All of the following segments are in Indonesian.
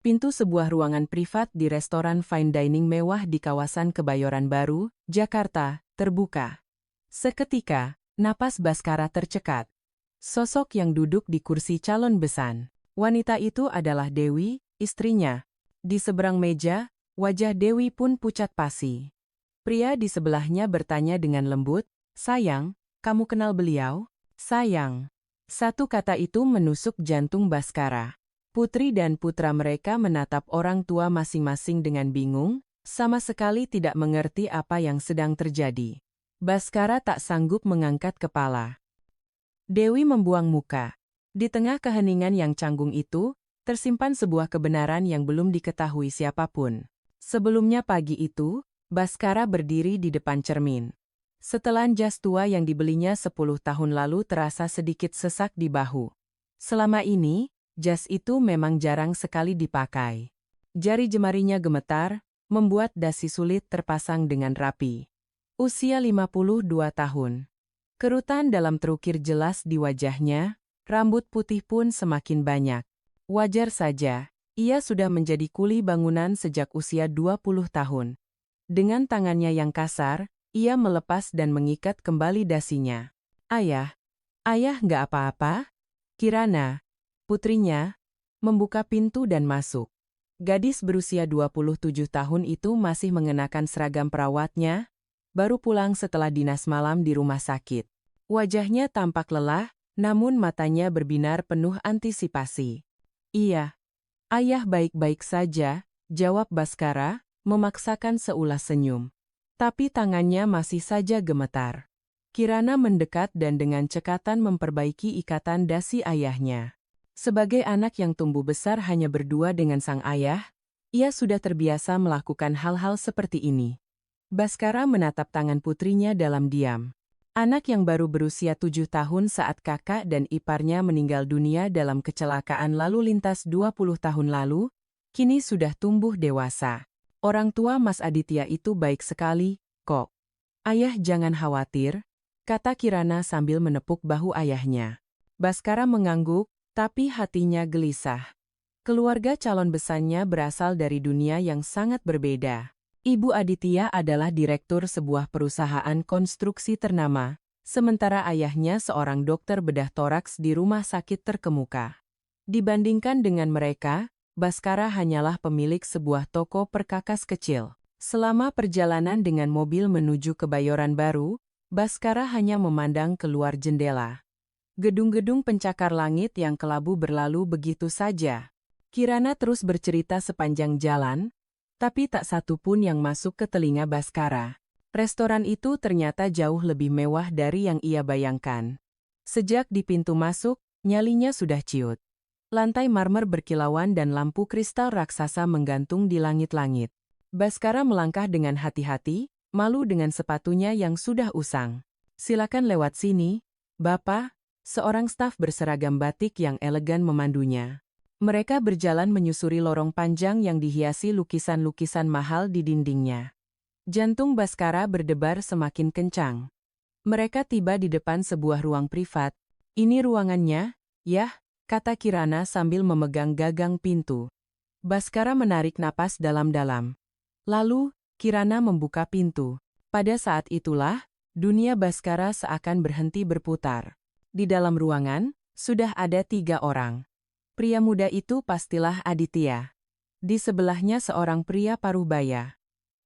Pintu sebuah ruangan privat di restoran fine dining mewah di kawasan Kebayoran Baru, Jakarta, terbuka. Seketika, napas Baskara tercekat. Sosok yang duduk di kursi calon besan. Wanita itu adalah Dewi, istrinya. Di seberang meja, wajah Dewi pun pucat pasi. Pria di sebelahnya bertanya dengan lembut, "Sayang, kamu kenal beliau?" "Sayang." Satu kata itu menusuk jantung Baskara. Putri dan putra mereka menatap orang tua masing-masing dengan bingung, sama sekali tidak mengerti apa yang sedang terjadi. Baskara tak sanggup mengangkat kepala. Dewi membuang muka. Di tengah keheningan yang canggung itu, tersimpan sebuah kebenaran yang belum diketahui siapapun. Sebelumnya pagi itu, Baskara berdiri di depan cermin. Setelan jas tua yang dibelinya 10 tahun lalu terasa sedikit sesak di bahu. Selama ini, jas itu memang jarang sekali dipakai. Jari jemarinya gemetar, membuat dasi sulit terpasang dengan rapi. Usia 52 tahun. Kerutan dalam terukir jelas di wajahnya, rambut putih pun semakin banyak. Wajar saja, ia sudah menjadi kuli bangunan sejak usia 20 tahun. Dengan tangannya yang kasar, ia melepas dan mengikat kembali dasinya. "Ayah, ayah nggak apa-apa?" Kirana, putrinya, membuka pintu dan masuk. Gadis berusia 27 tahun itu masih mengenakan seragam perawatnya, baru pulang setelah dinas malam di rumah sakit. Wajahnya tampak lelah, namun matanya berbinar penuh antisipasi. "Iya, ayah baik-baik saja," jawab Baskara, memaksakan seulas senyum. Tapi tangannya masih saja gemetar. Kirana mendekat dan dengan cekatan memperbaiki ikatan dasi ayahnya. Sebagai anak yang tumbuh besar hanya berdua dengan sang ayah, ia sudah terbiasa melakukan hal-hal seperti ini. Baskara menatap tangan putrinya dalam diam. Anak yang baru berusia 7 tahun saat kakak dan iparnya meninggal dunia dalam kecelakaan lalu lintas 20 tahun lalu, kini sudah tumbuh dewasa. Orang tua Mas Aditya itu baik sekali, kok. "Ayah jangan khawatir," kata Kirana sambil menepuk bahu ayahnya. Baskara mengangguk, tapi hatinya gelisah. Keluarga calon besannya berasal dari dunia yang sangat berbeda. Ibu Aditya adalah direktur sebuah perusahaan konstruksi ternama, sementara ayahnya seorang dokter bedah toraks di rumah sakit terkemuka. Dibandingkan dengan mereka, Baskara hanyalah pemilik sebuah toko perkakas kecil. Selama perjalanan dengan mobil menuju Kebayoran Baru, Baskara hanya memandang keluar jendela. Gedung-gedung pencakar langit yang kelabu berlalu begitu saja. Kirana terus bercerita sepanjang jalan, tapi tak satu pun yang masuk ke telinga Baskara. Restoran itu ternyata jauh lebih mewah dari yang ia bayangkan. Sejak di pintu masuk, nyalinya sudah ciut. Lantai marmer berkilauan dan lampu kristal raksasa menggantung di langit-langit. Baskara melangkah dengan hati-hati, malu dengan sepatunya yang sudah usang. "Silakan lewat sini, Bapak," seorang staf berseragam batik yang elegan memandunya. Mereka berjalan menyusuri lorong panjang yang dihiasi lukisan-lukisan mahal di dindingnya. Jantung Baskara berdebar semakin kencang. Mereka tiba di depan sebuah ruang privat. "Ini ruangannya, yah," kata Kirana sambil memegang gagang pintu. Baskara menarik napas dalam-dalam. Lalu, Kirana membuka pintu. Pada saat itulah, dunia Baskara seakan berhenti berputar. Di dalam ruangan, sudah ada 3 orang. Pria muda itu pastilah Aditya. Di sebelahnya seorang pria paruh-baya.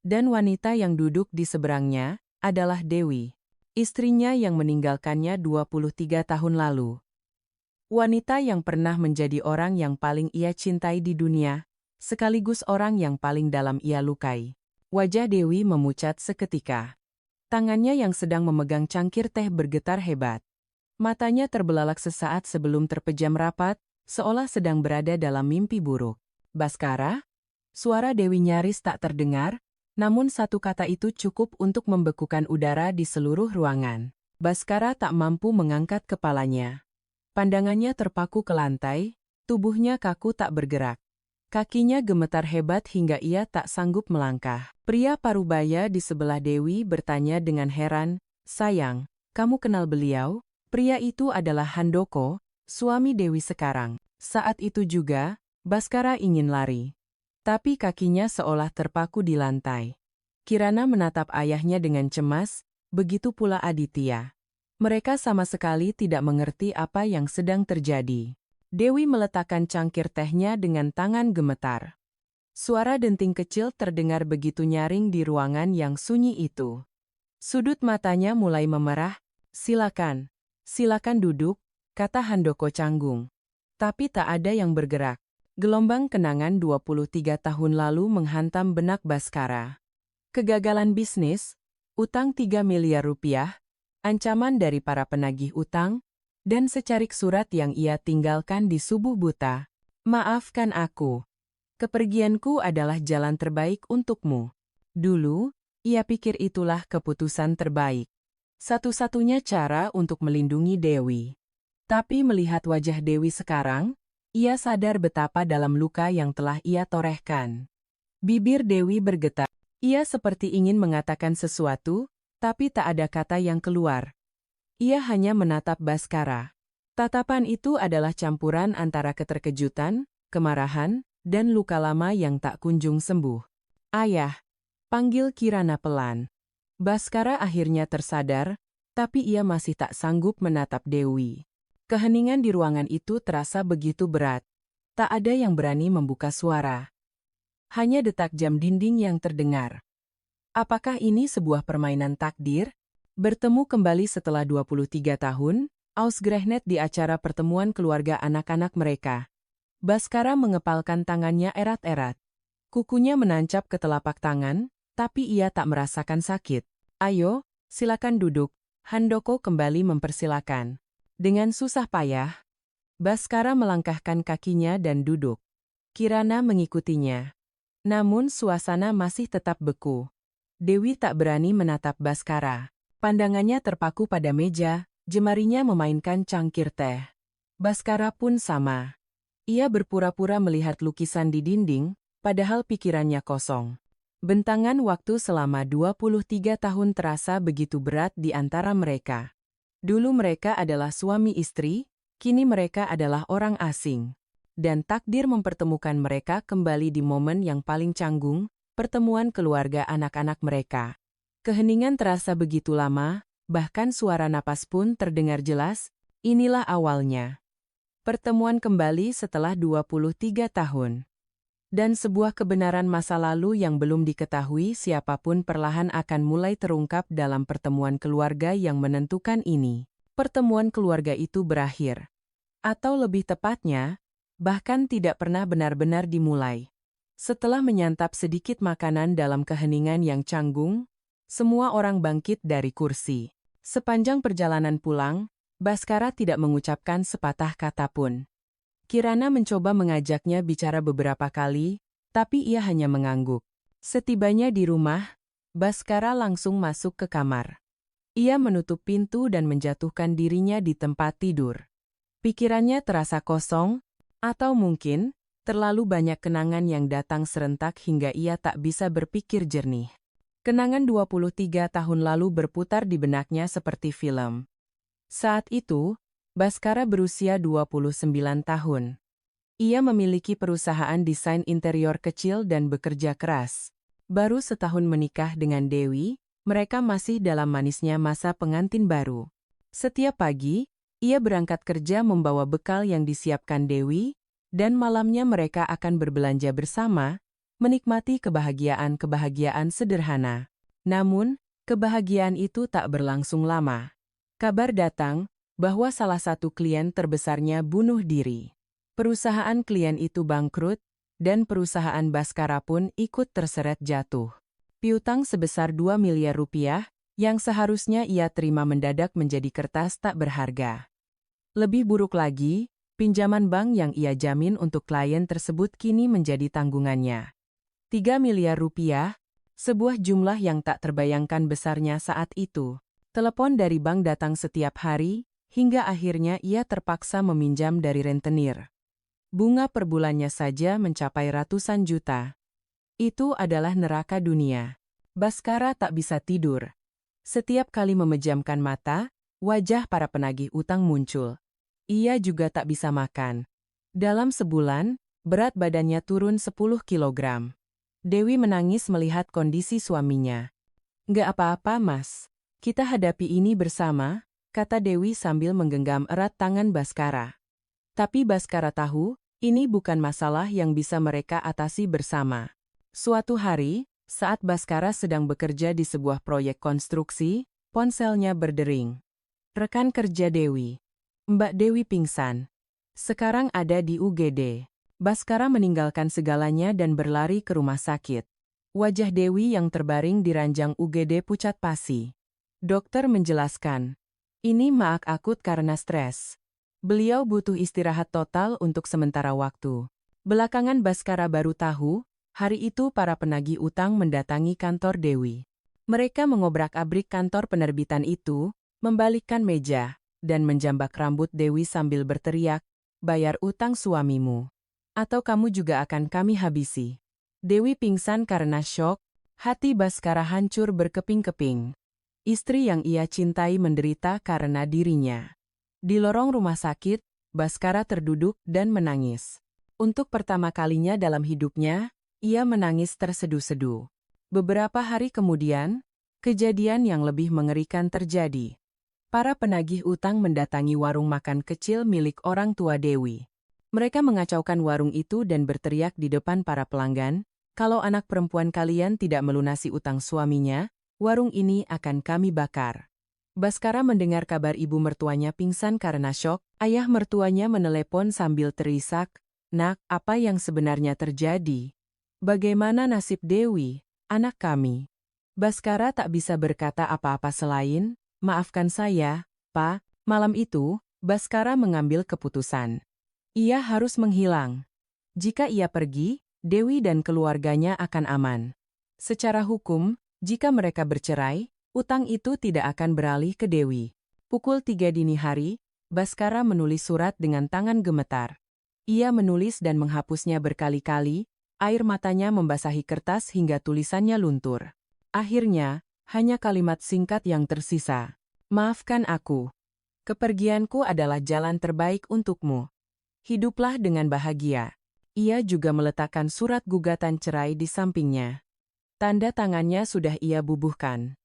Dan wanita yang duduk di seberangnya adalah Dewi, istrinya yang meninggalkannya 23 tahun lalu. Wanita yang pernah menjadi orang yang paling ia cintai di dunia, sekaligus orang yang paling dalam ia lukai. Wajah Dewi memucat seketika. Tangannya yang sedang memegang cangkir teh bergetar hebat. Matanya terbelalak sesaat sebelum terpejam rapat, seolah sedang berada dalam mimpi buruk. "Baskara?" Suara Dewi nyaris tak terdengar, namun satu kata itu cukup untuk membekukan udara di seluruh ruangan. Baskara tak mampu mengangkat kepalanya. Pandangannya terpaku ke lantai, tubuhnya kaku tak bergerak. Kakinya gemetar hebat hingga ia tak sanggup melangkah. Pria parubaya di sebelah Dewi bertanya dengan heran, "Sayang, kamu kenal beliau?" Pria itu adalah Handoko, suami Dewi sekarang. Saat itu juga, Baskara ingin lari, tapi kakinya seolah terpaku di lantai. Kirana menatap ayahnya dengan cemas, begitu pula Aditya. Mereka sama sekali tidak mengerti apa yang sedang terjadi. Dewi meletakkan cangkir tehnya dengan tangan gemetar. Suara denting kecil terdengar begitu nyaring di ruangan yang sunyi itu. Sudut matanya mulai memerah. Silakan, silakan duduk, kata Handoko canggung. Tapi tak ada yang bergerak. Gelombang kenangan 23 tahun lalu menghantam benak Baskara. Kegagalan bisnis, utang 3 miliar rupiah, ancaman dari para penagih utang, dan secarik surat yang ia tinggalkan di subuh buta. Maafkan aku. Kepergianku adalah jalan terbaik untukmu. Dulu, ia pikir itulah keputusan terbaik. Satu-satunya cara untuk melindungi Dewi. Tapi melihat wajah Dewi sekarang, ia sadar betapa dalam luka yang telah ia torehkan. Bibir Dewi bergetar. Ia seperti ingin mengatakan sesuatu, tapi tak ada kata yang keluar. Ia hanya menatap Baskara. Tatapan itu adalah campuran antara keterkejutan, kemarahan, dan luka lama yang tak kunjung sembuh. Ayah, panggil Kirana pelan. Baskara akhirnya tersadar, tapi ia masih tak sanggup menatap Dewi. Keheningan di ruangan itu terasa begitu berat. Tak ada yang berani membuka suara. Hanya detak jam dinding yang terdengar. Apakah ini sebuah permainan takdir? Bertemu kembali setelah 23 tahun, ausgerechnet di acara pertemuan keluarga anak-anak mereka. Baskara mengepalkan tangannya erat-erat. Kukunya menancap ke telapak tangan, tapi ia tak merasakan sakit. Ayo, silakan duduk. Handoko kembali mempersilakan. Dengan susah payah, Baskara melangkahkan kakinya dan duduk. Kirana mengikutinya. Namun suasana masih tetap beku. Dewi tak berani menatap Baskara. Pandangannya terpaku pada meja, jemarinya memainkan cangkir teh. Baskara pun sama. Ia berpura-pura melihat lukisan di dinding, padahal pikirannya kosong. Bentangan waktu selama 23 tahun terasa begitu berat di antara mereka. Dulu mereka adalah suami istri, kini mereka adalah orang asing. Dan takdir mempertemukan mereka kembali di momen yang paling canggung, pertemuan keluarga anak-anak mereka. Keheningan terasa begitu lama, bahkan suara napas pun terdengar jelas. Inilah awalnya. Pertemuan kembali setelah 23 tahun. Dan sebuah kebenaran masa lalu yang belum diketahui siapapun perlahan akan mulai terungkap dalam pertemuan keluarga yang menentukan ini. Pertemuan keluarga itu berakhir. Atau lebih tepatnya, bahkan tidak pernah benar-benar dimulai. Setelah menyantap sedikit makanan dalam keheningan yang canggung, semua orang bangkit dari kursi. Sepanjang perjalanan pulang, Baskara tidak mengucapkan sepatah kata pun. Kirana mencoba mengajaknya bicara beberapa kali, tapi ia hanya mengangguk. Setibanya di rumah, Baskara langsung masuk ke kamar. Ia menutup pintu dan menjatuhkan dirinya di tempat tidur. Pikirannya terasa kosong, atau mungkin, terlalu banyak kenangan yang datang serentak hingga ia tak bisa berpikir jernih. Kenangan 23 tahun lalu berputar di benaknya seperti film. Saat itu, Baskara berusia 29 tahun. Ia memiliki perusahaan desain interior kecil dan bekerja keras. Baru setahun menikah dengan Dewi, mereka masih dalam manisnya masa pengantin baru. Setiap pagi, ia berangkat kerja membawa bekal yang disiapkan Dewi, dan malamnya mereka akan berbelanja bersama, menikmati kebahagiaan-kebahagiaan sederhana. Namun, kebahagiaan itu tak berlangsung lama. Kabar datang bahwa salah satu klien terbesarnya bunuh diri. Perusahaan klien itu bangkrut, dan perusahaan Baskara pun ikut terseret jatuh. Piutang sebesar 2 miliar rupiah, yang seharusnya ia terima mendadak menjadi kertas tak berharga. Lebih buruk lagi, pinjaman bank yang ia jamin untuk klien tersebut kini menjadi tanggungannya. 3 miliar rupiah, sebuah jumlah yang tak terbayangkan besarnya saat itu. Telepon dari bank datang setiap hari, hingga akhirnya ia terpaksa meminjam dari rentenir. Bunga per bulannya saja mencapai ratusan juta. Itu adalah neraka dunia. Baskara tak bisa tidur. Setiap kali memejamkan mata, wajah para penagih utang muncul. Ia juga tak bisa makan. Dalam sebulan, berat badannya turun 10 kilogram. Dewi menangis melihat kondisi suaminya. "Nggak apa-apa, Mas. Kita hadapi ini bersama," kata Dewi sambil menggenggam erat tangan Baskara. Tapi Baskara tahu, ini bukan masalah yang bisa mereka atasi bersama. Suatu hari, saat Baskara sedang bekerja di sebuah proyek konstruksi, ponselnya berdering. "Rekan kerja Dewi. Mbak Dewi pingsan. Sekarang ada di UGD." Baskara meninggalkan segalanya dan berlari ke rumah sakit. Wajah Dewi yang terbaring di ranjang UGD pucat pasi. Dokter menjelaskan, "Ini maag akut karena stres. Beliau butuh istirahat total untuk sementara waktu." Belakangan Baskara baru tahu, hari itu para penagih utang mendatangi kantor Dewi. Mereka mengobrak-abrik kantor penerbitan itu, membalikkan meja, dan menjambak rambut Dewi sambil berteriak, "Bayar utang suamimu, atau kamu juga akan kami habisi." Dewi pingsan karena syok, hati Baskara hancur berkeping-keping. Istri yang ia cintai menderita karena dirinya. Di lorong rumah sakit, Baskara terduduk dan menangis. Untuk pertama kalinya dalam hidupnya, ia menangis terseduh-seduh. Beberapa hari kemudian, kejadian yang lebih mengerikan terjadi. Para penagih utang mendatangi warung makan kecil milik orang tua Dewi. Mereka mengacaukan warung itu dan berteriak di depan para pelanggan, "Kalau anak perempuan kalian tidak melunasi utang suaminya, warung ini akan kami bakar." Baskara mendengar kabar ibu mertuanya pingsan karena syok. Ayah mertuanya menelepon sambil terisak, "Nak, apa yang sebenarnya terjadi? Bagaimana nasib Dewi, anak kami?" Baskara tak bisa berkata apa-apa selain, "Maafkan saya, Pak." Malam itu, Baskara mengambil keputusan. Ia harus menghilang. Jika ia pergi, Dewi dan keluarganya akan aman. Secara hukum, jika mereka bercerai, utang itu tidak akan beralih ke Dewi. Pukul 3 dini hari, Baskara menulis surat dengan tangan gemetar. Ia menulis dan menghapusnya berkali-kali, air matanya membasahi kertas hingga tulisannya luntur. Akhirnya, hanya kalimat singkat yang tersisa. "Maafkan aku. Kepergianku adalah jalan terbaik untukmu. Hiduplah dengan bahagia." Ia juga meletakkan surat gugatan cerai di sampingnya. Tanda tangannya sudah ia bubuhkan.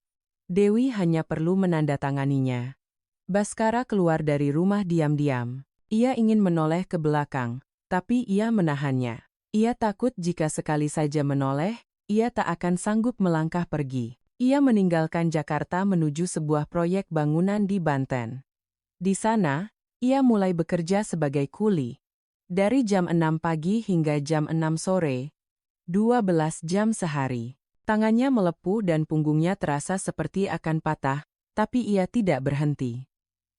Dewi hanya perlu menandatanganinya. Baskara keluar dari rumah diam-diam. Ia ingin menoleh ke belakang, tapi ia menahannya. Ia takut jika sekali saja menoleh, ia tak akan sanggup melangkah pergi. Ia meninggalkan Jakarta menuju sebuah proyek bangunan di Banten. Di sana, ia mulai bekerja sebagai kuli. Dari jam 6 pagi hingga jam 6 sore, 12 jam sehari. Tangannya melepuh dan punggungnya terasa seperti akan patah, tapi ia tidak berhenti.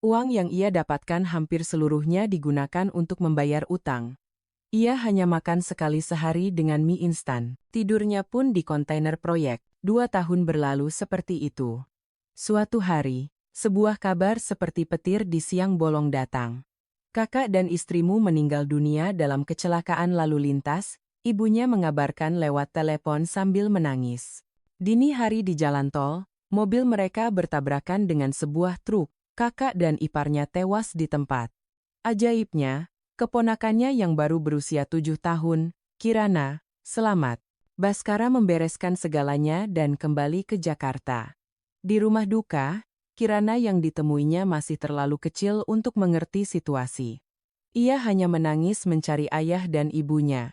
Uang yang ia dapatkan hampir seluruhnya digunakan untuk membayar utang. Ia hanya makan sekali sehari dengan mie instan. Tidurnya pun di kontainer proyek. 2 tahun berlalu seperti itu. Suatu hari, sebuah kabar seperti petir di siang bolong datang. "Kakak dan istrimu meninggal dunia dalam kecelakaan lalu lintas," ibunya mengabarkan lewat telepon sambil menangis. Dini hari di jalan tol, mobil mereka bertabrakan dengan sebuah truk. Kakak dan iparnya tewas di tempat. Ajaibnya, keponakannya yang baru berusia 7 tahun, Kirana, selamat. Baskara membereskan segalanya dan kembali ke Jakarta. Di rumah duka, Kirana yang ditemuinya masih terlalu kecil untuk mengerti situasi. Ia hanya menangis mencari ayah dan ibunya.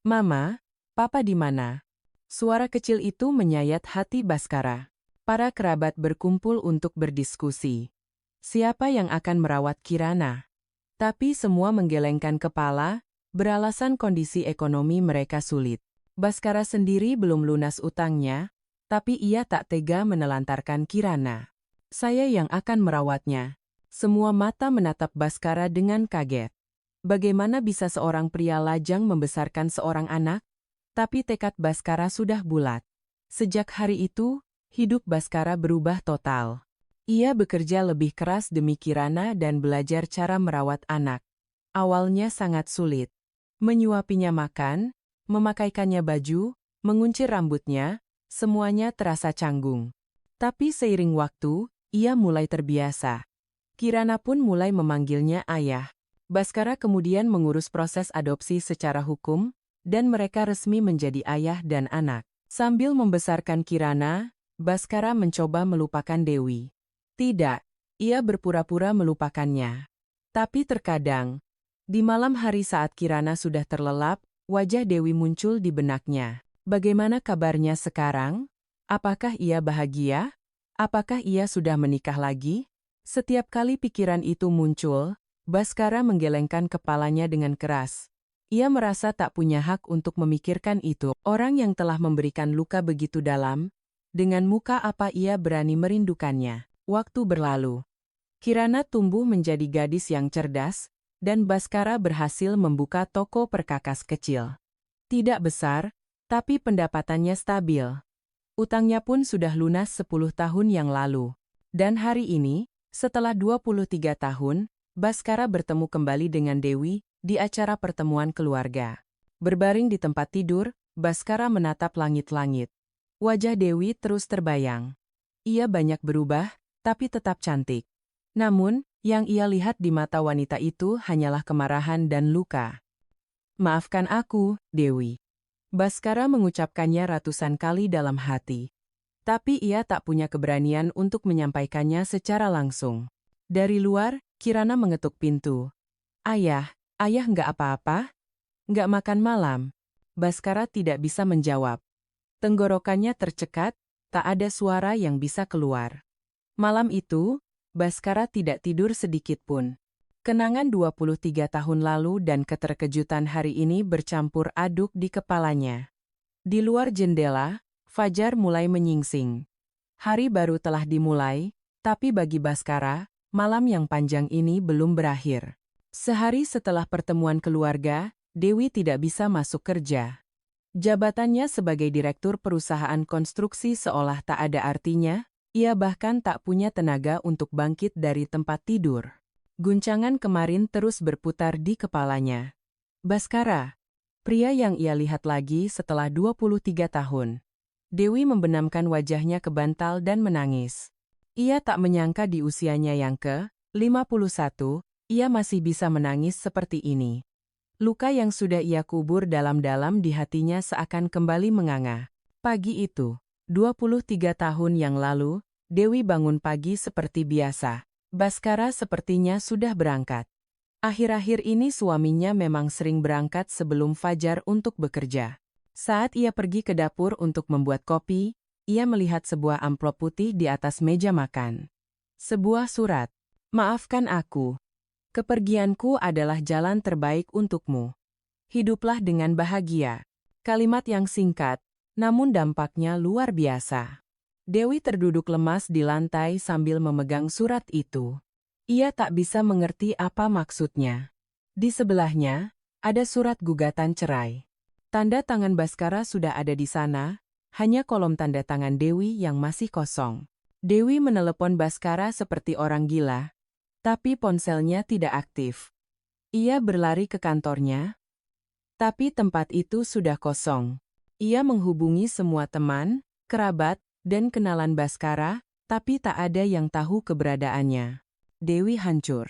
"Mama, Papa di mana?" Suara kecil itu menyayat hati Baskara. Para kerabat berkumpul untuk berdiskusi. Siapa yang akan merawat Kirana? Tapi semua menggelengkan kepala, beralasan kondisi ekonomi mereka sulit. Baskara sendiri belum lunas utangnya, tapi ia tak tega menelantarkan Kirana. "Saya yang akan merawatnya." Semua mata menatap Baskara dengan kaget. Bagaimana bisa seorang pria lajang membesarkan seorang anak? Tapi tekad Baskara sudah bulat. Sejak hari itu, hidup Baskara berubah total. Ia bekerja lebih keras demi Kirana dan belajar cara merawat anak. Awalnya sangat sulit. Menyuapinya makan, memakaikannya baju, menguncir rambutnya, semuanya terasa canggung. Tapi seiring waktu, ia mulai terbiasa. Kirana pun mulai memanggilnya ayah. Baskara kemudian mengurus proses adopsi secara hukum, dan mereka resmi menjadi ayah dan anak. Sambil membesarkan Kirana, Baskara mencoba melupakan Dewi. Tidak, ia berpura-pura melupakannya. Tapi terkadang, di malam hari saat Kirana sudah terlelap, wajah Dewi muncul di benaknya. Bagaimana kabarnya sekarang? Apakah ia bahagia? Apakah ia sudah menikah lagi? Setiap kali pikiran itu muncul, Baskara menggelengkan kepalanya dengan keras. Ia merasa tak punya hak untuk memikirkan itu. Orang yang telah memberikan luka begitu dalam, dengan muka apa ia berani merindukannya. Waktu berlalu. Kirana tumbuh menjadi gadis yang cerdas, dan Baskara berhasil membuka toko perkakas kecil. Tidak besar, tapi pendapatannya stabil. Utangnya pun sudah lunas 10 tahun yang lalu. Dan hari ini, setelah 23 tahun, Baskara bertemu kembali dengan Dewi di acara pertemuan keluarga. Berbaring di tempat tidur, Baskara menatap langit-langit. Wajah Dewi terus terbayang. Ia banyak berubah, tapi tetap cantik. Namun, yang ia lihat di mata wanita itu hanyalah kemarahan dan luka. "Maafkan aku, Dewi." Baskara mengucapkannya ratusan kali dalam hati. Tapi ia tak punya keberanian untuk menyampaikannya secara langsung. Dari luar, Kirana mengetuk pintu. Ayah nggak apa-apa? Nggak makan malam?" Baskara tidak bisa menjawab. Tenggorokannya tercekat, tak ada suara yang bisa keluar. Malam itu, Baskara tidak tidur sedikit pun. Kenangan 23 tahun lalu dan keterkejutan hari ini bercampur aduk di kepalanya. Di luar jendela, fajar mulai menyingsing. Hari baru telah dimulai, tapi bagi Baskara, malam yang panjang ini belum berakhir. Sehari setelah pertemuan keluarga, Dewi tidak bisa masuk kerja. Jabatannya sebagai direktur perusahaan konstruksi seolah tak ada artinya, ia bahkan tak punya tenaga untuk bangkit dari tempat tidur. Guncangan kemarin terus berputar di kepalanya. Baskara, pria yang ia lihat lagi setelah 23 tahun. Dewi membenamkan wajahnya ke bantal dan menangis. Ia tak menyangka di usianya yang ke-51, ia masih bisa menangis seperti ini. Luka yang sudah ia kubur dalam-dalam di hatinya seakan kembali menganga. Pagi itu, 23 tahun yang lalu, Dewi bangun pagi seperti biasa. Baskara sepertinya sudah berangkat. Akhir-akhir ini suaminya memang sering berangkat sebelum fajar untuk bekerja. Saat ia pergi ke dapur untuk membuat kopi, ia melihat sebuah amplop putih di atas meja makan. Sebuah surat. "Maafkan aku. Kepergianku adalah jalan terbaik untukmu. Hiduplah dengan bahagia." Kalimat yang singkat, namun dampaknya luar biasa. Dewi terduduk lemas di lantai sambil memegang surat itu. Ia tak bisa mengerti apa maksudnya. Di sebelahnya, ada surat gugatan cerai. Tanda tangan Baskara sudah ada di sana, hanya kolom tanda tangan Dewi yang masih kosong. Dewi menelepon Baskara seperti orang gila, tapi ponselnya tidak aktif. Ia berlari ke kantornya, tapi tempat itu sudah kosong. Ia menghubungi semua teman, kerabat, dan kenalan Baskara, tapi tak ada yang tahu keberadaannya. Dewi hancur.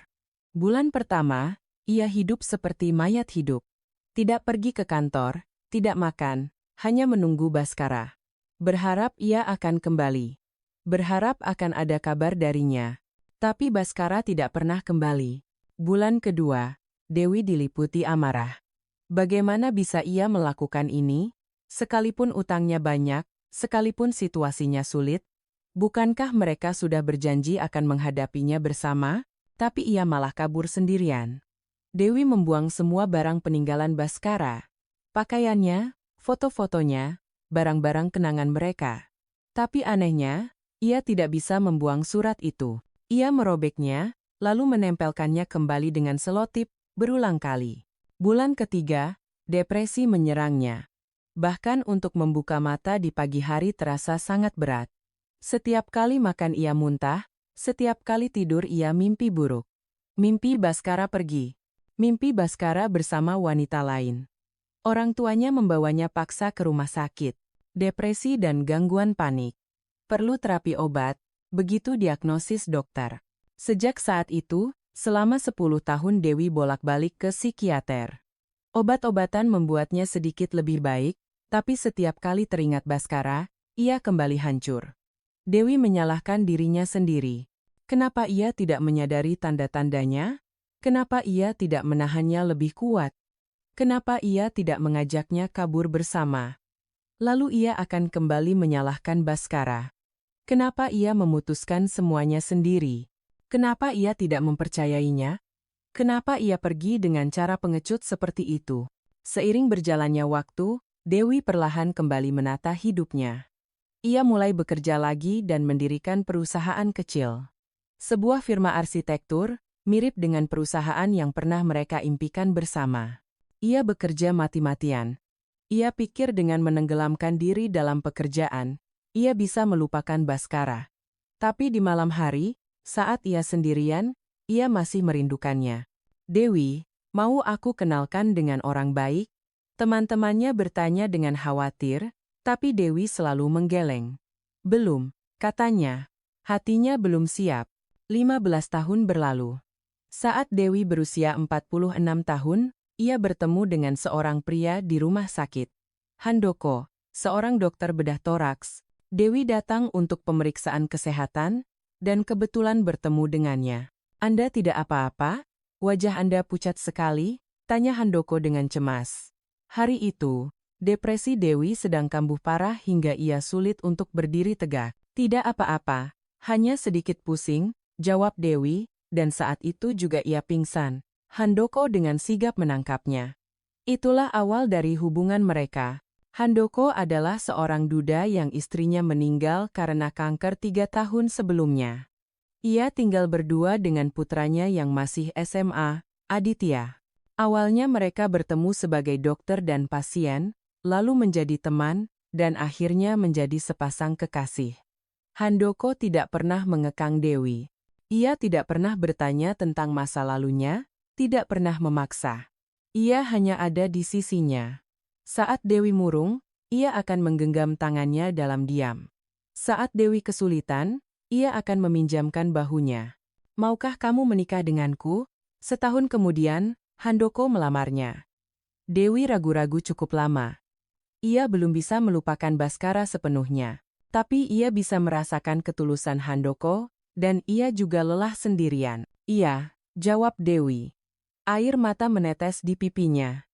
Bulan pertama, ia hidup seperti mayat hidup. Tidak pergi ke kantor, tidak makan, hanya menunggu Baskara. Berharap ia akan kembali. Berharap akan ada kabar darinya. Tapi Baskara tidak pernah kembali. Bulan kedua, Dewi diliputi amarah. Bagaimana bisa ia melakukan ini? Sekalipun utangnya banyak, sekalipun situasinya sulit, bukankah mereka sudah berjanji akan menghadapinya bersama? Tapi ia malah kabur sendirian. Dewi membuang semua barang peninggalan Baskara. Pakaiannya, foto-fotonya, barang-barang kenangan mereka. Tapi anehnya, ia tidak bisa membuang surat itu. Ia merobeknya, lalu menempelkannya kembali dengan selotip, berulang kali. Bulan ketiga, depresi menyerangnya. Bahkan untuk membuka mata di pagi hari terasa sangat berat. Setiap kali makan ia muntah, setiap kali tidur ia mimpi buruk. Mimpi Baskara pergi. Mimpi Baskara bersama wanita lain. Orang tuanya membawanya paksa ke rumah sakit. Depresi dan gangguan panik. Perlu terapi obat, begitu diagnosis dokter. Sejak saat itu, Selama 10 tahun Dewi bolak-balik ke psikiater. Obat-obatan membuatnya sedikit lebih baik, tapi setiap kali teringat Baskara, ia kembali hancur. Dewi menyalahkan dirinya sendiri. Kenapa ia tidak menyadari tanda-tandanya? Kenapa ia tidak menahannya lebih kuat? Kenapa ia tidak mengajaknya kabur bersama? Lalu ia akan kembali menyalahkan Baskara. Kenapa ia memutuskan semuanya sendiri? Kenapa ia tidak mempercayainya? Kenapa ia pergi dengan cara pengecut seperti itu? Seiring berjalannya waktu, Dewi perlahan kembali menata hidupnya. Ia mulai bekerja lagi dan mendirikan perusahaan kecil. Sebuah firma arsitektur, mirip dengan perusahaan yang pernah mereka impikan bersama. Ia bekerja mati-matian. Ia pikir dengan menenggelamkan diri dalam pekerjaan, ia bisa melupakan Baskara. Tapi di malam hari, saat ia sendirian, ia masih merindukannya. Dewi, mau aku kenalkan dengan orang baik? Teman-temannya bertanya dengan khawatir, tapi Dewi selalu menggeleng. Belum, katanya. Hatinya belum siap. 15 tahun berlalu. Saat Dewi berusia 46 tahun, ia bertemu dengan seorang pria di rumah sakit. Handoko, seorang dokter bedah toraks. Dewi datang untuk pemeriksaan kesehatan, dan kebetulan bertemu dengannya. Anda tidak apa-apa? Wajah Anda pucat sekali, tanya Handoko dengan cemas. Hari itu, depresi Dewi sedang kambuh parah hingga ia sulit untuk berdiri tegak. Tidak apa-apa, hanya sedikit pusing, jawab Dewi, dan saat itu juga ia pingsan. Handoko dengan sigap menangkapnya. Itulah awal dari hubungan mereka. Handoko adalah seorang duda yang istrinya meninggal karena kanker 3 tahun sebelumnya. Ia tinggal berdua dengan putranya yang masih SMA, Aditya. Awalnya mereka bertemu sebagai dokter dan pasien, lalu menjadi teman, dan akhirnya menjadi sepasang kekasih. Handoko tidak pernah mengekang Dewi. Ia tidak pernah bertanya tentang masa lalunya, tidak pernah memaksa. Ia hanya ada di sisinya. Saat Dewi murung, ia akan menggenggam tangannya dalam diam. Saat Dewi kesulitan, ia akan meminjamkan bahunya. Maukah kamu menikah denganku? Setahun kemudian, Handoko melamarnya. Dewi ragu-ragu cukup lama. Ia belum bisa melupakan Baskara sepenuhnya. Tapi ia bisa merasakan ketulusan Handoko, dan ia juga lelah sendirian. Iya, jawab Dewi. Air mata menetes di pipinya.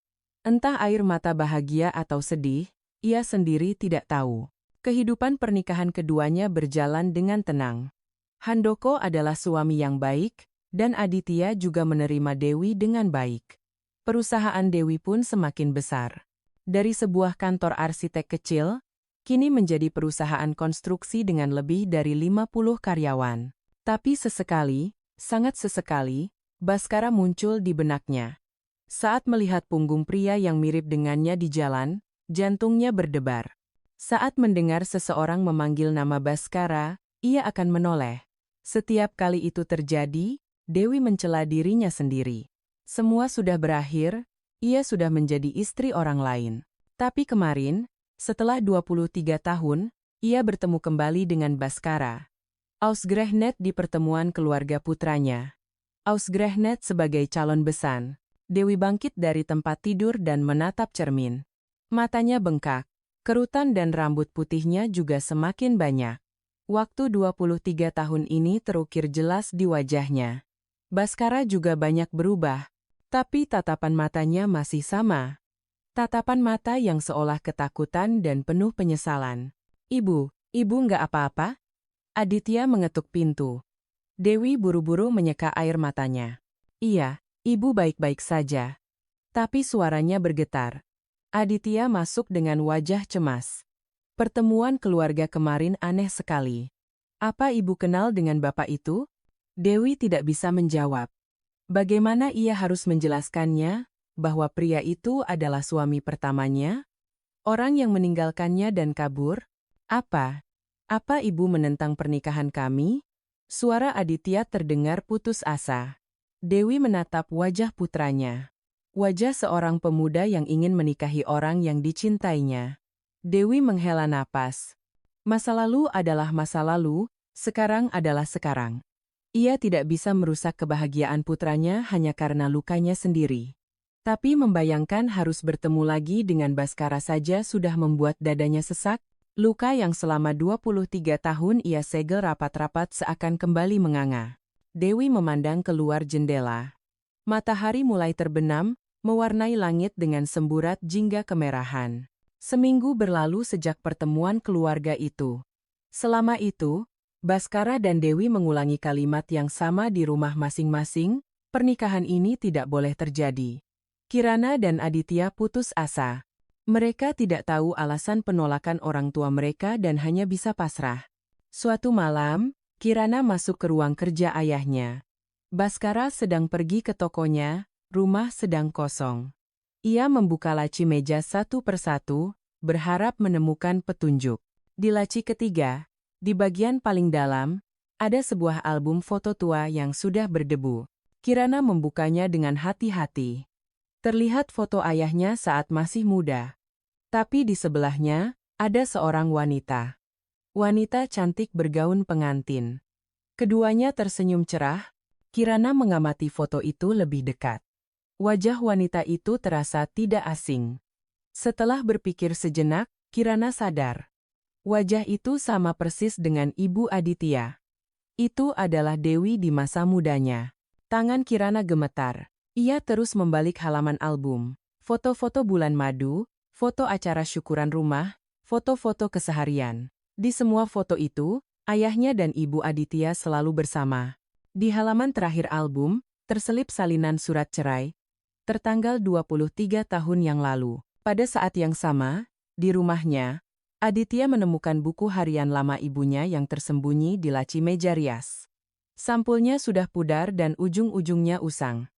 Entah air mata bahagia atau sedih, ia sendiri tidak tahu. Kehidupan pernikahan keduanya berjalan dengan tenang. Handoko adalah suami yang baik, dan Aditya juga menerima Dewi dengan baik. Perusahaan Dewi pun semakin besar. Dari sebuah kantor arsitek kecil, kini menjadi perusahaan konstruksi dengan lebih dari 50 karyawan. Tapi sesekali, sangat sesekali, Baskara muncul di benaknya. Saat melihat punggung pria yang mirip dengannya di jalan, jantungnya berdebar. Saat mendengar seseorang memanggil nama Baskara, ia akan menoleh. Setiap kali itu terjadi, Dewi mencela dirinya sendiri. Semua sudah berakhir, ia sudah menjadi istri orang lain. Tapi kemarin, setelah 23 tahun, ia bertemu kembali dengan Baskara. Ausgerechnet di pertemuan keluarga putranya. Ausgerechnet sebagai calon besan. Dewi bangkit dari tempat tidur dan menatap cermin. Matanya bengkak. Kerutan dan rambut putihnya juga semakin banyak. Waktu 23 tahun ini terukir jelas di wajahnya. Baskara juga banyak berubah, tapi tatapan matanya masih sama. Tatapan mata yang seolah ketakutan dan penuh penyesalan. Ibu nggak apa-apa? Aditya mengetuk pintu. Dewi buru-buru menyeka air matanya. Iya, ibu baik-baik saja. Tapi suaranya bergetar. Aditya masuk dengan wajah cemas. Pertemuan keluarga kemarin aneh sekali. Apa ibu kenal dengan bapak itu? Dewi tidak bisa menjawab. Bagaimana ia harus menjelaskannya, bahwa pria itu adalah suami pertamanya? Orang yang meninggalkannya dan kabur? Apa ibu menentang pernikahan kami? Suara Aditya terdengar putus asa. Dewi menatap wajah putranya. Wajah seorang pemuda yang ingin menikahi orang yang dicintainya. Dewi menghela napas. Masa lalu adalah masa lalu, sekarang adalah sekarang. Ia tidak bisa merusak kebahagiaan putranya hanya karena lukanya sendiri. Tapi membayangkan harus bertemu lagi dengan Baskara saja sudah membuat dadanya sesak. Luka yang selama 23 tahun ia segel rapat-rapat seakan kembali menganga. Dewi memandang keluar jendela. Matahari mulai terbenam, mewarnai langit dengan semburat jingga kemerahan. Seminggu berlalu sejak pertemuan keluarga itu. Selama itu, Baskara dan Dewi mengulangi kalimat yang sama di rumah masing-masing, pernikahan ini tidak boleh terjadi. Kirana dan Aditya putus asa. Mereka tidak tahu alasan penolakan orang tua mereka dan hanya bisa pasrah. Suatu malam, Kirana masuk ke ruang kerja ayahnya. Baskara sedang pergi ke tokonya, rumah sedang kosong. Ia membuka laci meja satu persatu, berharap menemukan petunjuk. Di laci ketiga, di bagian paling dalam, ada sebuah album foto tua yang sudah berdebu. Kirana membukanya dengan hati-hati. Terlihat foto ayahnya saat masih muda. Tapi di sebelahnya, ada seorang wanita. Wanita cantik bergaun pengantin. Keduanya tersenyum cerah. Kirana mengamati foto itu lebih dekat. Wajah wanita itu terasa tidak asing. Setelah berpikir sejenak, Kirana sadar. Wajah itu sama persis dengan ibu Aditya. Itu adalah Dewi di masa mudanya. Tangan Kirana gemetar. Ia terus membalik halaman album. Foto-foto bulan madu, foto acara syukuran rumah, foto-foto keseharian. Di semua foto itu, ayahnya dan ibu Aditya selalu bersama. Di halaman terakhir album, terselip salinan surat cerai, tertanggal 23 tahun yang lalu. Pada saat yang sama, di rumahnya, Aditya menemukan buku harian lama ibunya yang tersembunyi di laci meja rias. Sampulnya sudah pudar dan ujung-ujungnya usang.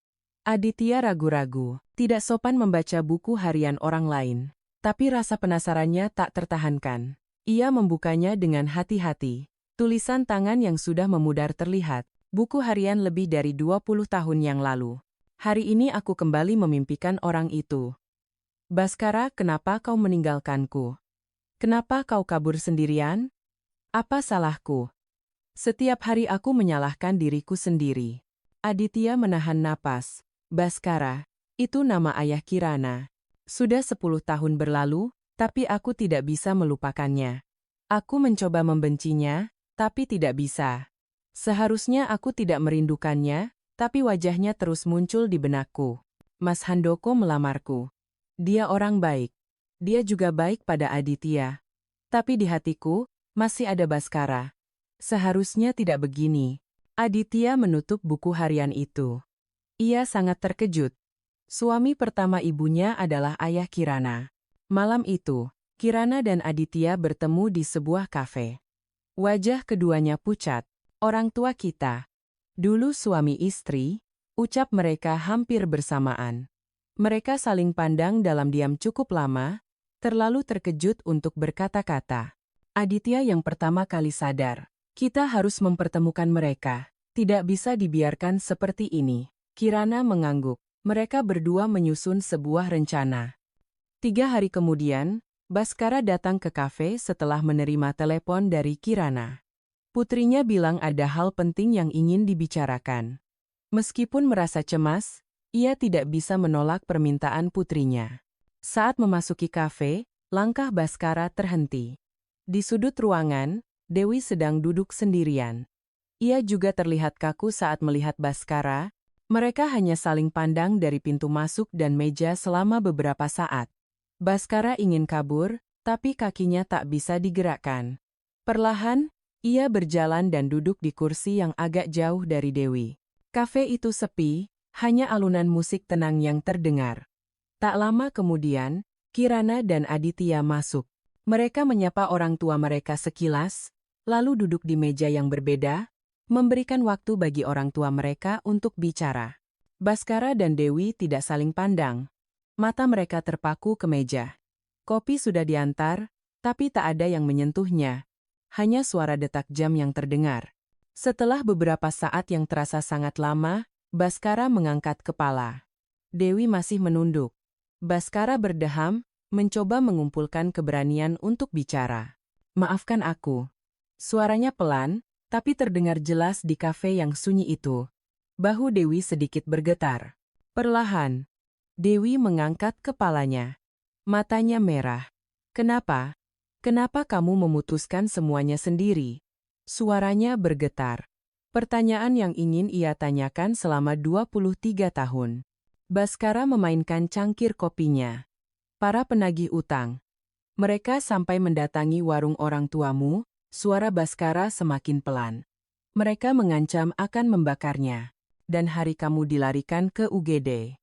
Aditya ragu-ragu, tidak sopan membaca buku harian orang lain. Tapi rasa penasarannya tak tertahankan. Ia membukanya dengan hati-hati. Tulisan tangan yang sudah memudar terlihat. Buku harian lebih dari 20 tahun yang lalu. Hari ini aku kembali memimpikan orang itu. Baskara, kenapa kau meninggalkanku? Kenapa kau kabur sendirian? Apa salahku? Setiap hari aku menyalahkan diriku sendiri. Aditya menahan napas. Baskara, itu nama ayah Kirana. Sudah 10 tahun berlalu, tapi aku tidak bisa melupakannya. Aku mencoba membencinya, tapi tidak bisa. Seharusnya aku tidak merindukannya, tapi wajahnya terus muncul di benakku. Mas Handoko melamarku. Dia orang baik. Dia juga baik pada Aditya. Tapi di hatiku, masih ada Baskara. Seharusnya tidak begini. Aditya menutup buku harian itu. Ia sangat terkejut. Suami pertama ibunya adalah ayah Kirana. Malam itu, Kirana dan Aditya bertemu di sebuah kafe. Wajah keduanya pucat. Orang tua kita. Dulu suami istri, ucap mereka hampir bersamaan. Mereka saling pandang dalam diam cukup lama, terlalu terkejut untuk berkata-kata. Aditya yang pertama kali sadar. Kita harus mempertemukan mereka. Tidak bisa dibiarkan seperti ini. Kirana mengangguk. Mereka berdua menyusun sebuah rencana. 3 hari kemudian, Baskara datang ke kafe setelah menerima telepon dari Kirana. Putrinya bilang ada hal penting yang ingin dibicarakan. Meskipun merasa cemas, ia tidak bisa menolak permintaan putrinya. Saat memasuki kafe, langkah Baskara terhenti. Di sudut ruangan, Dewi sedang duduk sendirian. Ia juga terlihat kaku saat melihat Baskara. Mereka hanya saling pandang dari pintu masuk dan meja selama beberapa saat. Baskara ingin kabur, tapi kakinya tak bisa digerakkan. Perlahan, ia berjalan dan duduk di kursi yang agak jauh dari Dewi. Kafe itu sepi, hanya alunan musik tenang yang terdengar. Tak lama kemudian, Kirana dan Aditya masuk. Mereka menyapa orang tua mereka sekilas, lalu duduk di meja yang berbeda, memberikan waktu bagi orang tua mereka untuk bicara. Baskara dan Dewi tidak saling pandang. Mata mereka terpaku ke meja. Kopi sudah diantar, tapi tak ada yang menyentuhnya. Hanya suara detak jam yang terdengar. Setelah beberapa saat yang terasa sangat lama, Baskara mengangkat kepala. Dewi masih menunduk. Baskara berdeham, mencoba mengumpulkan keberanian untuk bicara. Maafkan aku. Suaranya pelan, Tapi terdengar jelas di kafe yang sunyi itu. Bahu Dewi sedikit bergetar. Perlahan, Dewi mengangkat kepalanya. Matanya merah. Kenapa? Kenapa kamu memutuskan semuanya sendiri? Suaranya bergetar. Pertanyaan yang ingin ia tanyakan selama 23 tahun. Baskara memainkan cangkir kopinya. Para penagih utang. Mereka sampai mendatangi warung orang tuamu, suara Baskara semakin pelan. Mereka mengancam akan membakarnya. Dan hari kamu dilarikan ke UGD.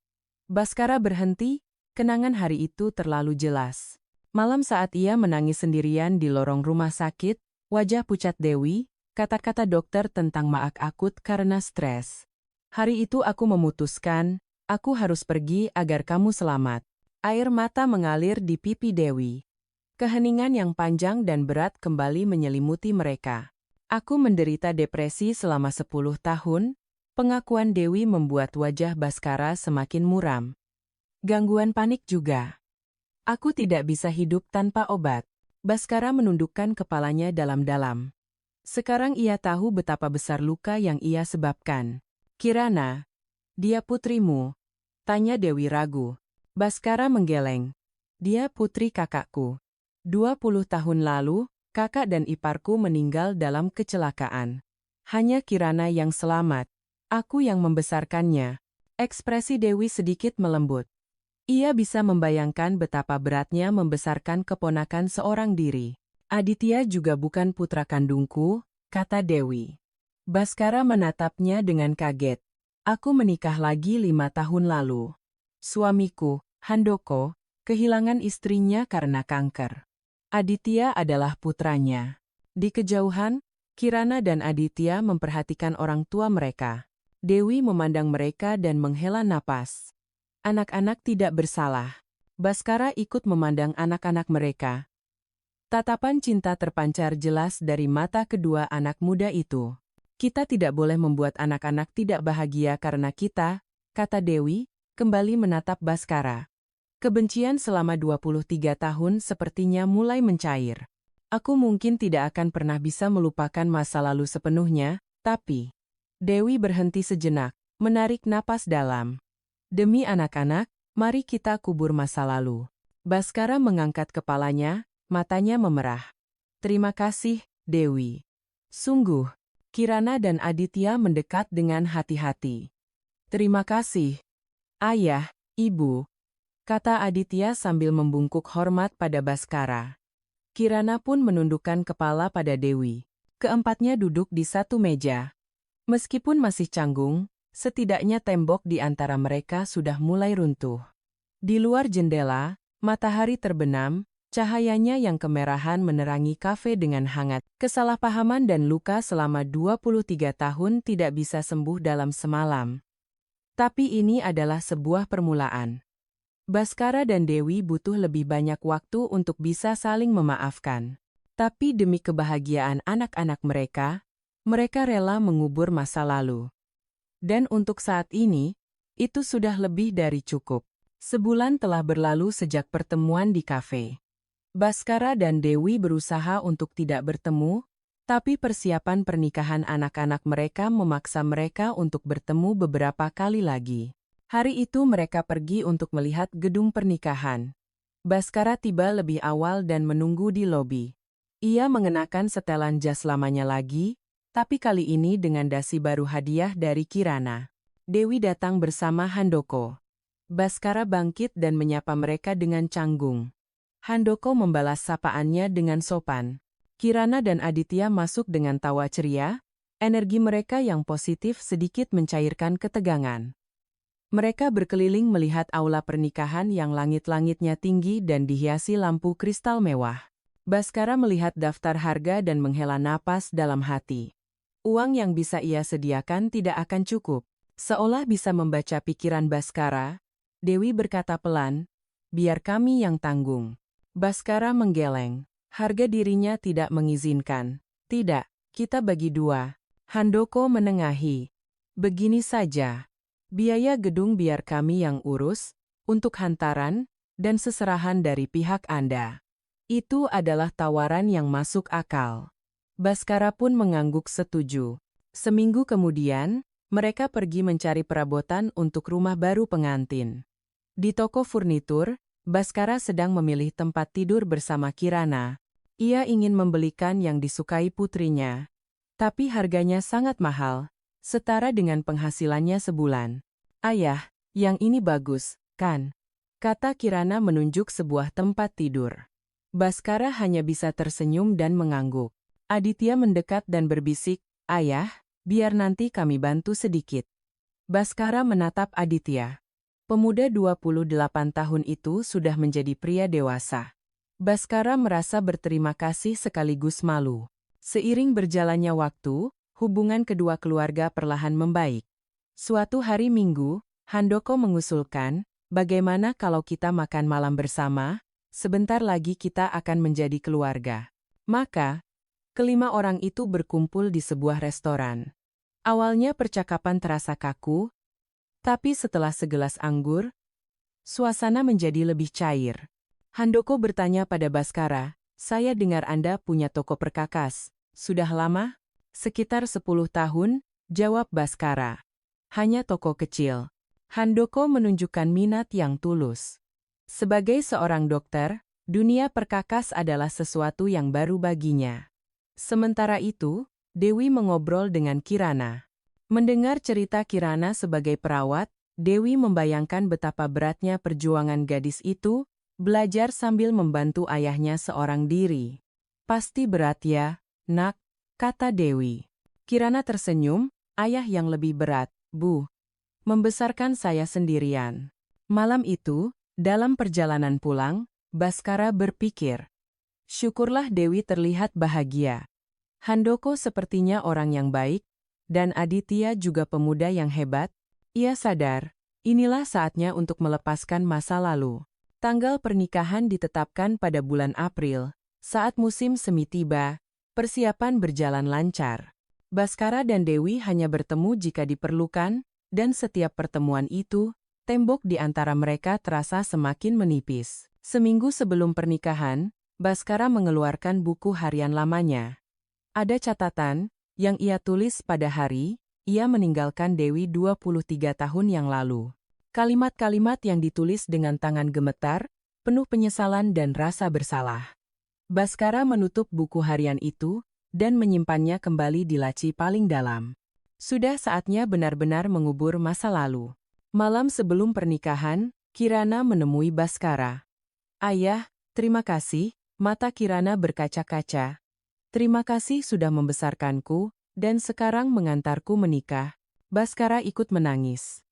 Baskara berhenti, kenangan hari itu terlalu jelas. Malam saat ia menangis sendirian di lorong rumah sakit, wajah pucat Dewi, kata-kata dokter tentang maag akut karena stres. Hari itu aku memutuskan, aku harus pergi agar kamu selamat. Air mata mengalir di pipi Dewi. Keheningan yang panjang dan berat kembali menyelimuti mereka. Aku menderita depresi selama 10 tahun, pengakuan Dewi membuat wajah Baskara semakin muram. Gangguan panik juga. Aku tidak bisa hidup tanpa obat. Baskara menundukkan kepalanya dalam-dalam. Sekarang ia tahu betapa besar luka yang ia sebabkan. Kirana, dia putrimu? Tanya Dewi ragu. Baskara menggeleng. Dia putri kakakku. 20 tahun lalu, kakak dan iparku meninggal dalam kecelakaan. Hanya Kirana yang selamat. Aku yang membesarkannya. Ekspresi Dewi sedikit melembut. Ia bisa membayangkan betapa beratnya membesarkan keponakan seorang diri. Aditya juga bukan putra kandungku, kata Dewi. Baskara menatapnya dengan kaget. Aku menikah lagi 5 tahun lalu. Suamiku, Handoko, kehilangan istrinya karena kanker. Aditya adalah putranya. Di kejauhan, Kirana dan Aditya memperhatikan orang tua mereka. Dewi memandang mereka dan menghela napas. Anak-anak tidak bersalah. Baskara ikut memandang anak-anak mereka. Tatapan cinta terpancar jelas dari mata kedua anak muda itu. Kita tidak boleh membuat anak-anak tidak bahagia karena kita, kata Dewi, kembali menatap Baskara. Kebencian selama 23 tahun sepertinya mulai mencair. Aku mungkin tidak akan pernah bisa melupakan masa lalu sepenuhnya, tapi... Dewi berhenti sejenak, menarik napas dalam. Demi anak-anak, mari kita kubur masa lalu. Baskara mengangkat kepalanya, matanya memerah. Terima kasih, Dewi. Sungguh, Kirana dan Aditya mendekat dengan hati-hati. Terima kasih, Ayah, Ibu, kata Aditya sambil membungkuk hormat pada Baskara. Kirana pun menundukkan kepala pada Dewi. Keempatnya duduk di satu meja. Meskipun masih canggung, setidaknya tembok di antara mereka sudah mulai runtuh. Di luar jendela, matahari terbenam, cahayanya yang kemerahan menerangi kafe dengan hangat. Kesalahpahaman dan luka selama 23 tahun tidak bisa sembuh dalam semalam. Tapi ini adalah sebuah permulaan. Baskara dan Dewi butuh lebih banyak waktu untuk bisa saling memaafkan. Tapi demi kebahagiaan anak-anak mereka rela mengubur masa lalu. Dan untuk saat ini, itu sudah lebih dari cukup. Sebulan telah berlalu sejak pertemuan di kafe. Baskara dan Dewi berusaha untuk tidak bertemu, tapi persiapan pernikahan anak-anak mereka memaksa mereka untuk bertemu beberapa kali lagi. Hari itu mereka pergi untuk melihat gedung pernikahan. Baskara tiba lebih awal dan menunggu di lobi. Ia mengenakan setelan jas lamanya lagi, tapi kali ini dengan dasi baru hadiah dari Kirana. Dewi datang bersama Handoko. Baskara bangkit dan menyapa mereka dengan canggung. Handoko membalas sapaannya dengan sopan. Kirana dan Aditya masuk dengan tawa ceria, energi mereka yang positif sedikit mencairkan ketegangan. Mereka berkeliling melihat aula pernikahan yang langit-langitnya tinggi dan dihiasi lampu kristal mewah. Baskara melihat daftar harga dan menghela napas dalam hati. Uang yang bisa ia sediakan tidak akan cukup. Seolah bisa membaca pikiran Baskara, Dewi berkata pelan, biar kami yang tanggung. Baskara menggeleng. Harga dirinya tidak mengizinkan. Tidak, kita bagi dua. Handoko menengahi. Begini saja. Biaya gedung biar kami yang urus, untuk hantaran, dan seserahan dari pihak Anda. Itu adalah tawaran yang masuk akal. Baskara pun mengangguk setuju. Seminggu kemudian, mereka pergi mencari perabotan untuk rumah baru pengantin. Di toko furnitur, Baskara sedang memilih tempat tidur bersama Kirana. Ia ingin membelikan yang disukai putrinya. Tapi harganya sangat mahal, setara dengan penghasilannya sebulan. Ayah, yang ini bagus, kan? Kata Kirana menunjuk sebuah tempat tidur. Baskara hanya bisa tersenyum dan mengangguk. Aditya mendekat dan berbisik, "Ayah, biar nanti kami bantu sedikit." Baskara menatap Aditya. Pemuda 28 tahun itu sudah menjadi pria dewasa. Baskara merasa berterima kasih sekaligus malu. Seiring berjalannya waktu, hubungan kedua keluarga perlahan membaik. Suatu hari Minggu, Handoko mengusulkan, "Bagaimana kalau kita makan malam bersama? Sebentar lagi kita akan menjadi keluarga." Maka, kelima orang itu berkumpul di sebuah restoran. Awalnya percakapan terasa kaku, tapi setelah segelas anggur, suasana menjadi lebih cair. Handoko bertanya pada Baskara, "Saya dengar Anda punya toko perkakas. Sudah lama?" "Sekitar 10 tahun," jawab Baskara. "Hanya toko kecil." Handoko menunjukkan minat yang tulus. Sebagai seorang dokter, dunia perkakas adalah sesuatu yang baru baginya. Sementara itu, Dewi mengobrol dengan Kirana. Mendengar cerita Kirana sebagai perawat, Dewi membayangkan betapa beratnya perjuangan gadis itu, belajar sambil membantu ayahnya seorang diri. "Pasti berat ya, nak," kata Dewi. Kirana tersenyum, "Ayah yang lebih berat, Bu. Membesarkan saya sendirian." Malam itu, dalam perjalanan pulang, Baskara berpikir, syukurlah Dewi terlihat bahagia. Handoko sepertinya orang yang baik, dan Aditya juga pemuda yang hebat. Ia sadar, inilah saatnya untuk melepaskan masa lalu. Tanggal pernikahan ditetapkan pada bulan April. Saat musim semi tiba, persiapan berjalan lancar. Baskara dan Dewi hanya bertemu jika diperlukan, dan setiap pertemuan itu, tembok di antara mereka terasa semakin menipis. Seminggu sebelum pernikahan, Baskara mengeluarkan buku harian lamanya. Ada catatan yang ia tulis pada hari ia meninggalkan Dewi 23 tahun yang lalu. Kalimat-kalimat yang ditulis dengan tangan gemetar, penuh penyesalan dan rasa bersalah. Baskara menutup buku harian itu dan menyimpannya kembali di laci paling dalam. Sudah saatnya benar-benar mengubur masa lalu. Malam sebelum pernikahan, Kirana menemui Baskara. "Ayah, terima kasih." Mata Kirana berkaca-kaca. "Terima kasih sudah membesarkanku, dan sekarang mengantarku menikah." Baskara ikut menangis.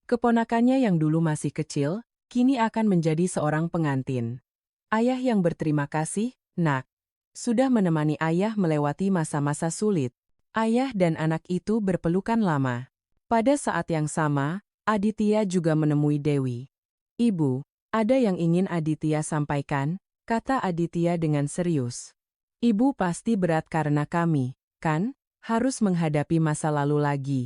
Keponakannya yang dulu masih kecil, kini akan menjadi seorang pengantin. "Ayah yang berterima kasih, nak. Sudah menemani ayah melewati masa-masa sulit." Ayah dan anak itu berpelukan lama. Pada saat yang sama, Aditya juga menemui Dewi. "Ibu, ada yang ingin Aditya sampaikan," kata Aditya dengan serius. "Ibu pasti berat karena kami, kan, harus menghadapi masa lalu lagi."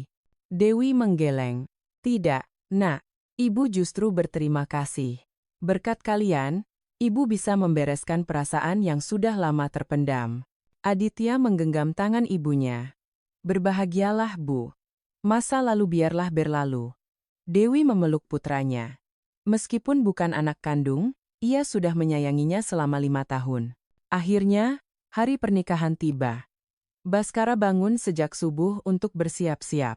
Dewi menggeleng. "Tidak, nak. Ibu justru berterima kasih. Berkat kalian, ibu bisa membereskan perasaan yang sudah lama terpendam." Aditya menggenggam tangan ibunya. "Berbahagialah, Bu. Masa lalu biarlah berlalu." Dewi memeluk putranya. Meskipun bukan anak kandung, ia sudah menyayanginya selama 5 tahun. Akhirnya, hari pernikahan tiba. Baskara bangun sejak subuh untuk bersiap-siap.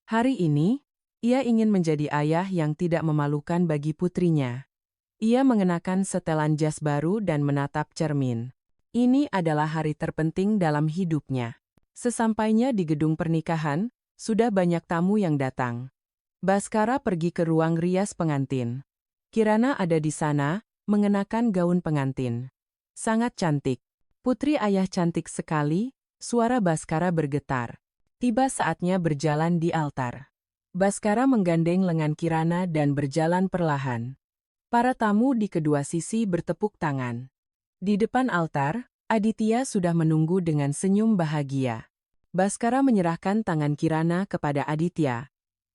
Hari ini, ia ingin menjadi ayah yang tidak memalukan bagi putrinya. Ia mengenakan setelan jas baru dan menatap cermin. Ini adalah hari terpenting dalam hidupnya. Sesampainya di gedung pernikahan, sudah banyak tamu yang datang. Baskara pergi ke ruang rias pengantin. Kirana ada di sana, mengenakan gaun pengantin. Sangat cantik. "Putri ayah cantik sekali," suara Baskara bergetar. Tiba saatnya berjalan di altar. Baskara menggandeng lengan Kirana dan berjalan perlahan. Para tamu di kedua sisi bertepuk tangan. Di depan altar, Aditya sudah menunggu dengan senyum bahagia. Baskara menyerahkan tangan Kirana kepada Aditya.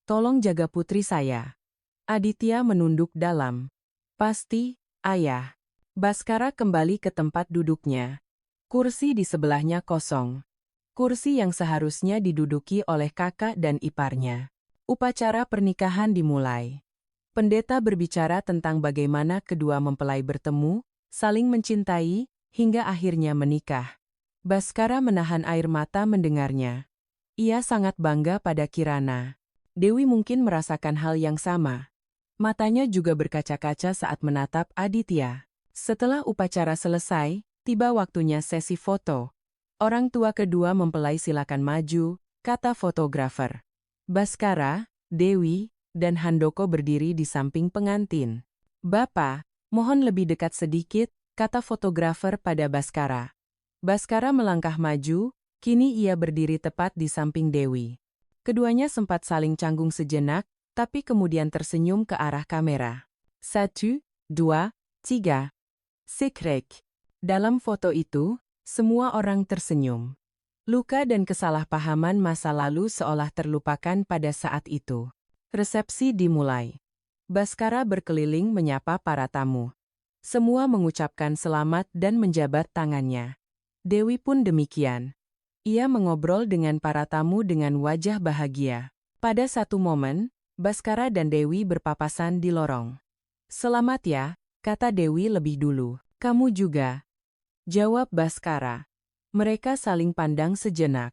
"Tolong jaga putri saya." Aditya menunduk dalam. "Pasti, ayah." Baskara kembali ke tempat duduknya. Kursi di sebelahnya kosong. Kursi yang seharusnya diduduki oleh kakak dan iparnya. Upacara pernikahan dimulai. Pendeta berbicara tentang bagaimana kedua mempelai bertemu, saling mencintai, hingga akhirnya menikah. Baskara menahan air mata mendengarnya. Ia sangat bangga pada Kirana. Dewi mungkin merasakan hal yang sama. Matanya juga berkaca-kaca saat menatap Aditya. Setelah upacara selesai, tiba waktunya sesi foto. Orang tua kedua mempelai silakan maju, kata fotografer. Baskara, Dewi, dan Handoko berdiri di samping pengantin. Bapak, mohon lebih dekat sedikit, kata fotografer pada Baskara. Baskara melangkah maju, kini ia berdiri tepat di samping Dewi. Keduanya sempat saling canggung sejenak, tapi kemudian tersenyum ke arah kamera. 1, 2, 3. Sekrek. Dalam foto itu, semua orang tersenyum. Luka dan kesalahpahaman masa lalu seolah terlupakan pada saat itu. Resepsi dimulai. Baskara berkeliling menyapa para tamu. Semua mengucapkan selamat dan menjabat tangannya. Dewi pun demikian. Ia mengobrol dengan para tamu dengan wajah bahagia. Pada satu momen, Baskara dan Dewi berpapasan di lorong. Selamat ya, kata Dewi lebih dulu. Kamu juga, jawab Baskara. Mereka saling pandang sejenak.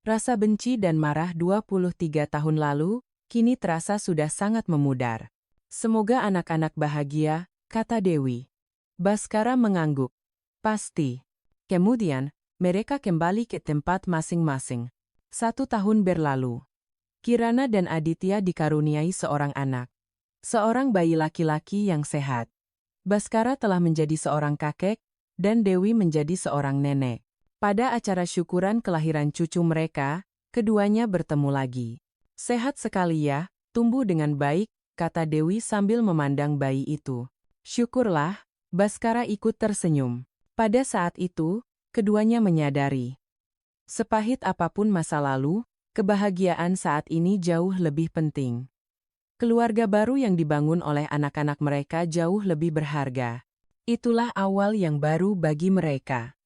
Rasa benci dan marah 23 tahun lalu, kini terasa sudah sangat memudar. Semoga anak-anak bahagia, kata Dewi. Baskara mengangguk. Pasti. Kemudian, mereka kembali ke tempat masing-masing. 1 tahun berlalu. Kirana dan Aditya dikaruniai seorang anak. Seorang bayi laki-laki yang sehat. Baskara telah menjadi seorang kakek, dan Dewi menjadi seorang nenek. Pada acara syukuran kelahiran cucu mereka, keduanya bertemu lagi. Sehat sekali ya, tumbuh dengan baik, kata Dewi sambil memandang bayi itu. Syukurlah, Baskara ikut tersenyum. Pada saat itu, keduanya menyadari. Sepahit apapun masa lalu, kebahagiaan saat ini jauh lebih penting. Keluarga baru yang dibangun oleh anak-anak mereka jauh lebih berharga. Itulah awal yang baru bagi mereka.